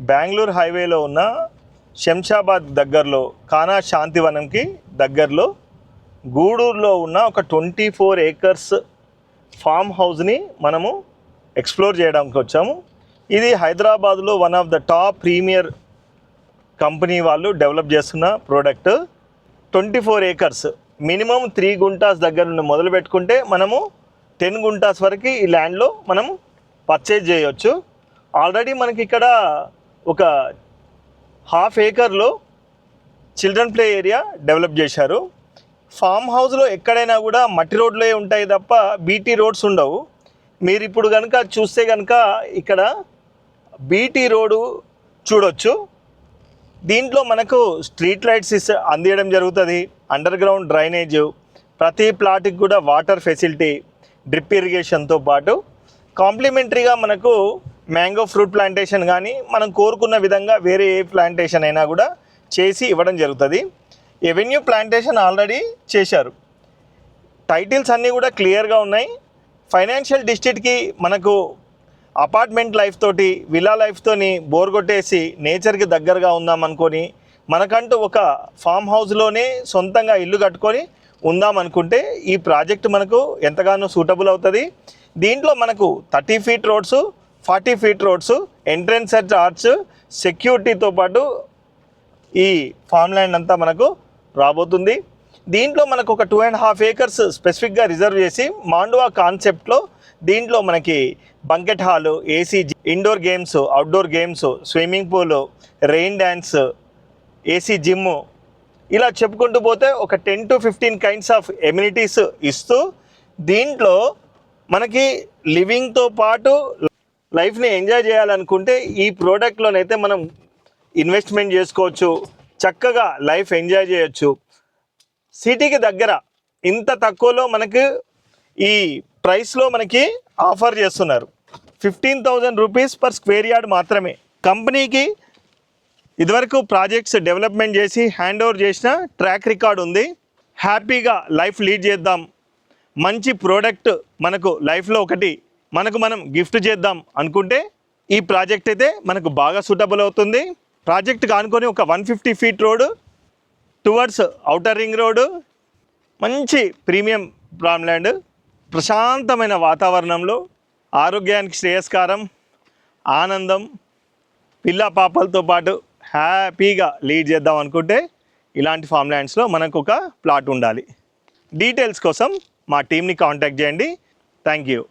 బెంగళూరు హైవేలో ఉన్న శంషాబాద్ దగ్గరలో కానా శాంతివనంకి దగ్గరలో గూడూరులో ఉన్న ఒక 24 ఏకర్స్ ఫామ్ హౌస్ని మనము ఎక్స్ప్లోర్ చేయడానికి వచ్చాము. ఇది హైదరాబాద్లో one of the top premier company వాళ్ళు డెవలప్ చేస్తున్న ప్రోడక్ట్. 24 ఏకర్స్, మినిమం 3 గుంటాస్ దగ్గర నుండి మొదలు పెట్టుకుంటే మనము 10 గుంటాస్ వరకు ఈ ల్యాండ్లో మనం పర్చేజ్ చేయవచ్చు. ఆల్రెడీ మనకి ఇక్కడ ఒక 1/2 ఏకర్లో చిల్డ్రన్ ప్లే ఏరియా డెవలప్ చేశారు. ఫామ్ హౌస్లో ఎక్కడైనా కూడా మట్టి రోడ్లే ఉంటాయి తప్ప బీటీ రోడ్స్ ఉండవు. మీరు ఇప్పుడు కనుక చూస్తే కనుక ఇక్కడ బీటీ రోడ్డు చూడొచ్చు. దీంట్లో మనకు స్ట్రీట్ లైట్స్ అందియడం జరుగుతుంది, అండర్ గ్రౌండ్ డ్రైనేజ్, ప్రతి ప్లాట్కి కూడా వాటర్ ఫెసిలిటీ, డ్రిప్ ఇరిగేషన్తో పాటు కాంప్లిమెంటరీగా మనకు మ్యాంగో ఫ్రూట్ ప్లాంటేషన్ కానీ మనం కోరుకున్న విధంగా వేరే ఏ ప్లాంటేషన్ అయినా కూడా చేసి ఇవ్వడం జరుగుతుంది. ఎవెన్యూ ప్లాంటేషన్ ఆల్రెడీ చేశారు. టైటిల్స్ అన్నీ కూడా క్లియర్గా ఉన్నాయి. ఫైనాన్షియల్ డిస్ట్రిక్ట్కి మనకు అపార్ట్మెంట్ లైఫ్ తోటి విల్లా లైఫ్తోని బోర్ కొట్టేసి నేచర్కి దగ్గరగా ఉందామనుకొని మనకంటూ ఒక ఫామ్ హౌస్లోనే సొంతంగా ఇల్లు కట్టుకొని ఉందామనుకుంటే ఈ ప్రాజెక్ట్ మనకు ఎంతగానో సూటబుల్ అవుతుంది. దీంట్లో మనకు 30 feet roads, 40 feet roads, entrance at arch, సెక్యూరిటీతో పాటు ఈ ఫామ్ ల్యాండ్ అంతా మనకు రాబోతుంది. దీంట్లో మనకు ఒక 2.5 ఏకర్స్ స్పెసిఫిక్గా రిజర్వ్ చేసి మాండువా కాన్సెప్ట్లో దీంట్లో మనకి banquet hall, AC, indoor games, outdoor games, swimming pool, rain dance, AC gym, ఇలా చెప్పుకుంటూ పోతే ఒక 10 to 15 కైండ్స్ ఆఫ్ ఎమ్యూనిటీస్ ఇస్తూ దీంట్లో మనకి లివింగ్తో పాటు లైఫ్ని ఎంజాయ్ చేయాలనుకుంటే ఈ ప్రోడక్ట్లోనైతే మనం ఇన్వెస్ట్మెంట్ చేసుకోవచ్చు, చక్కగా లైఫ్ ఎంజాయ్ చేయొచ్చు. సిటీకి దగ్గర ఇంత తక్కువలో మనకు ఈ ప్రైస్లో మనకి ఆఫర్ చేస్తున్నారు. 15,000 రూపీస్ పర్ స్క్వేర్ యార్డ్ మాత్రమే. కంపెనీకి ఇదివరకు ప్రాజెక్ట్స్ డెవలప్మెంట్ చేసి హ్యాండ్ ఓవర్ చేసిన ట్రాక్ రికార్డ్ ఉంది. హ్యాపీగా లైఫ్ లీడ్ చేద్దాం, మంచి ప్రోడక్ట్ మనకు లైఫ్లో ఒకటి మనం గిఫ్ట్ చేద్దాం అనుకుంటే ఈ ప్రాజెక్ట్ అయితే మనకు బాగా సూటబుల్ అవుతుంది. ప్రాజెక్ట్ కానుకొని ఒక 150 feet road towards outer ring road, మంచి ప్రీమియం ఫామ్ ల్యాండ్, ప్రశాంతమైన వాతావరణంలో ఆరోగ్యానికి శ్రేయస్కారం, ఆనందం, పిల్ల పాపలతో పాటు హ్యాపీగా లీడ్ చేద్దాం అనుకుంటే ఇలాంటి ఫామ్ ల్యాండ్స్లో మనకు ఒక ప్లాట్ ఉండాలి. డీటెయిల్స్ కోసం మా టీమ్ని కాంటాక్ట్ చేయండి. Thank you.